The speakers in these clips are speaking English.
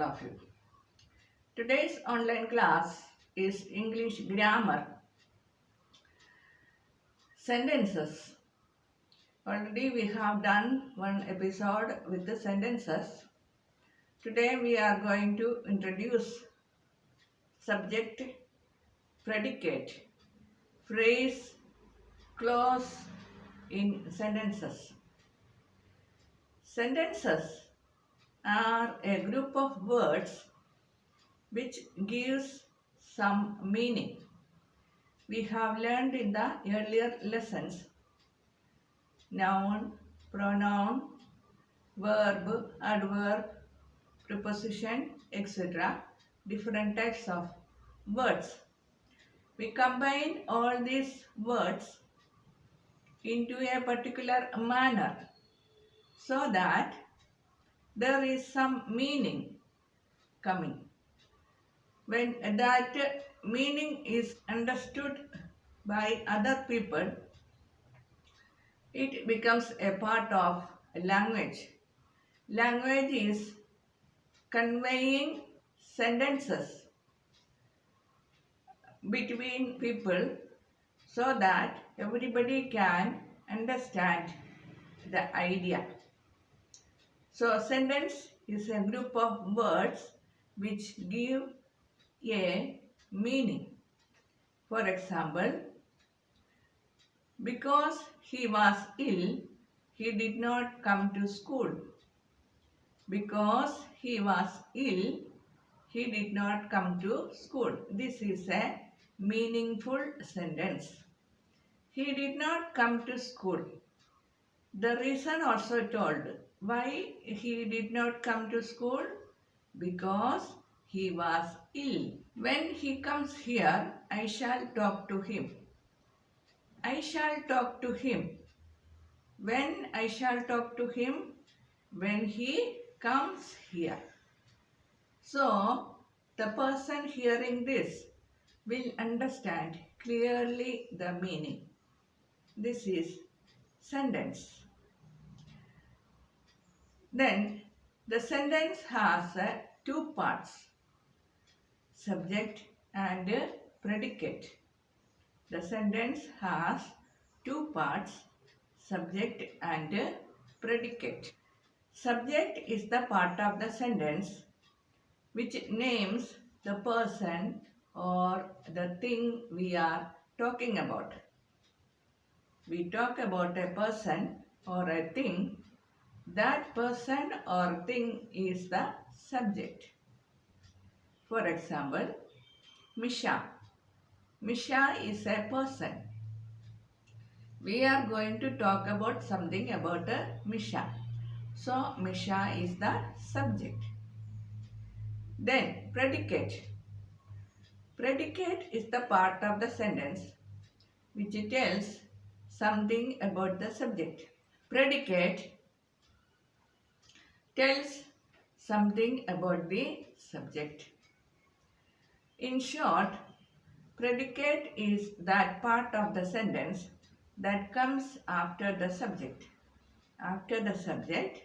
of you. Today's online class is English grammar sentences. Already we have done one episode with the sentences. Today we are going to introduce subject, predicate, phrase, clause in sentences. Sentences are a group of words which gives some meaning. We have learned in the earlier lessons noun, pronoun, verb, adverb, preposition, etc. different types of words. We combine all these words into a particular manner so that there is some meaning coming. When that meaning is understood by other people, it becomes a part of language. Language is conveying sentences between people so that everybody can understand the idea. So a sentence is a group of words which give a meaning. For example, because he was ill, he did not come to school. Because he was ill, he did not come to school. This is a meaningful sentence. He did not come to school. The reason also told. Why he did not come to school? Because he was ill. When he comes here, I shall talk to him. I shall talk to him. When I shall talk to him? When he comes here. So, the person hearing this will understand clearly the meaning. This is sentence. Then, the sentence has two parts, subject and predicate. The sentence has two parts, subject and predicate. Subject is the part of the sentence which names the person or the thing we are talking about. We talk about a person or a thing. That person or thing is the subject. For example, Misha. Misha is a person. We are going to talk about something about Misha. So, Misha is the subject. Then, predicate. Predicate is the part of the sentence which tells something about the subject. Predicate tells something about the subject. In short, predicate is that part of the sentence that comes after the subject. After the subject,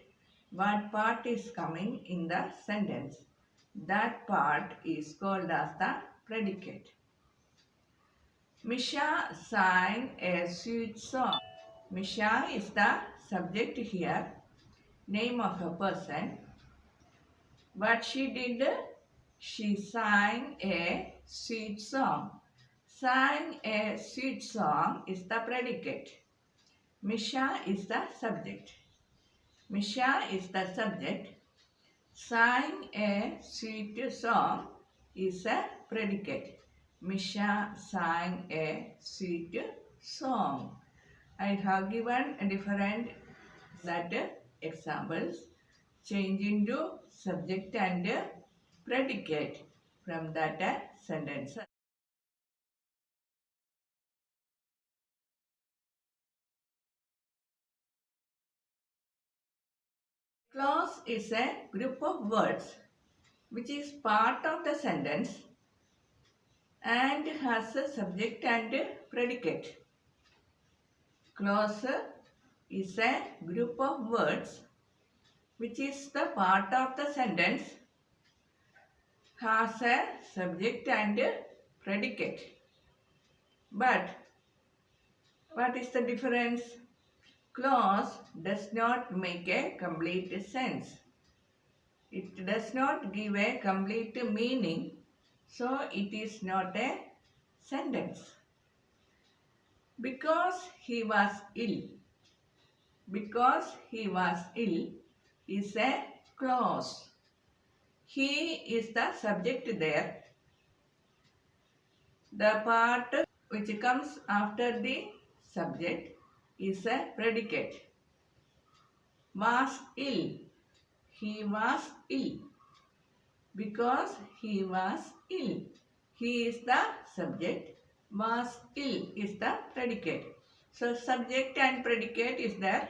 what part is coming in the sentence? That part is called as the predicate. Misha sang a sweet song. Misha is the subject here, name of a person. What she did? She sang a sweet song. Sang a sweet song is the predicate. Misha is the subject. Misha is the subject. Sang a sweet song is a predicate. Misha sang a sweet song. I have given different examples. Change into subject and predicate from that sentence. Clause is a group of words which is part of the sentence and has a subject and predicate. Clause is a group of words which is the part of the sentence has a subject and predicate. But what is the difference? Clause does not make a complete sense. It does not give a complete meaning, so it is not a sentence. Because he was ill. Because he was ill is a clause. He is the subject there. The part which comes after the subject is a predicate. Was ill. He was ill. Because he was ill. He is the subject. Was ill is the predicate. So subject and predicate is there,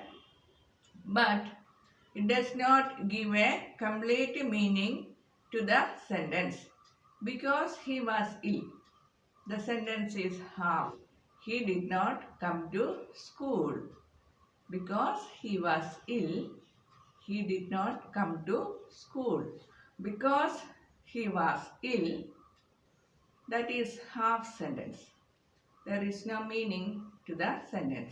but it does not give a complete meaning to the sentence. Because he was ill. The sentence is half. He did not come to school. Because he was ill, he did not come to school. Because he was ill, that is half sentence. There is no meaning to the sentence.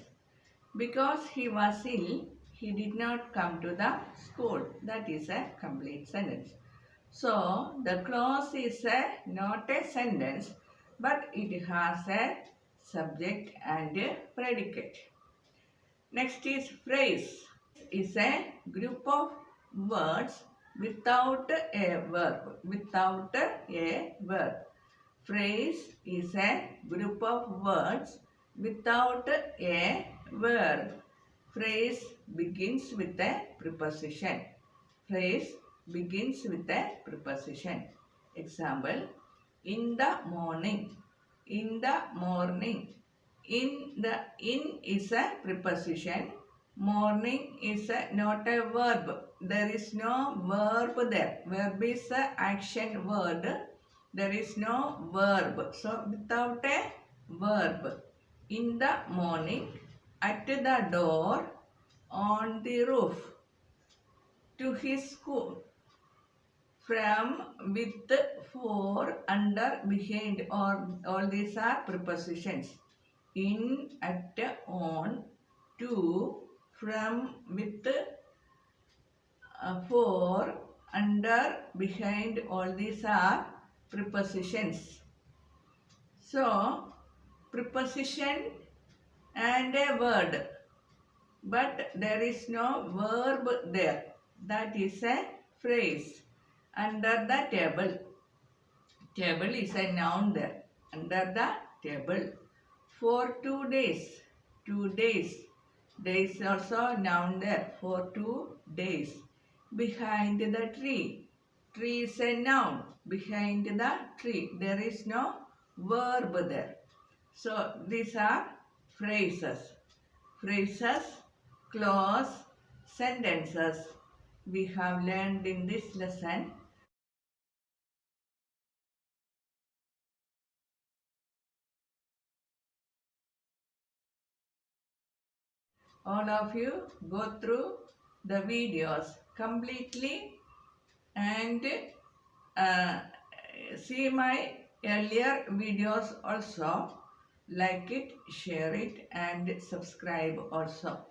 Because he was ill, he did not come to the school. That is a complete sentence. So, the clause is not a sentence, but it has a subject and a predicate. Next is phrase. Is a group of words without a verb. Without a verb. Phrase is a group of words without a verb. Phrase begins with a preposition. Phrase begins with a preposition. Example, in the morning. In the morning. In is a preposition. Morning is not a verb. There is no verb there. Verb is a action word. There is no verb. So without a verb. In the morning. At the door. On the roof. To his school. From, with, for, under, behind, all these are prepositions. In, at, on, to, from, with, for, under, behind, all these are prepositions. So, preposition and a word, but there is no verb there. That is a phrase. Under the table. Table is a noun there. Under the table. For 2 days. 2 days. Days also noun there. For 2 days. Behind the tree. Tree is a noun. Behind the tree. There is no verb there. So these are phrases. Phrases, clause, sentences. We have learned in this lesson. All of you go through the videos completely and see my earlier videos also. Like it, share it and subscribe also.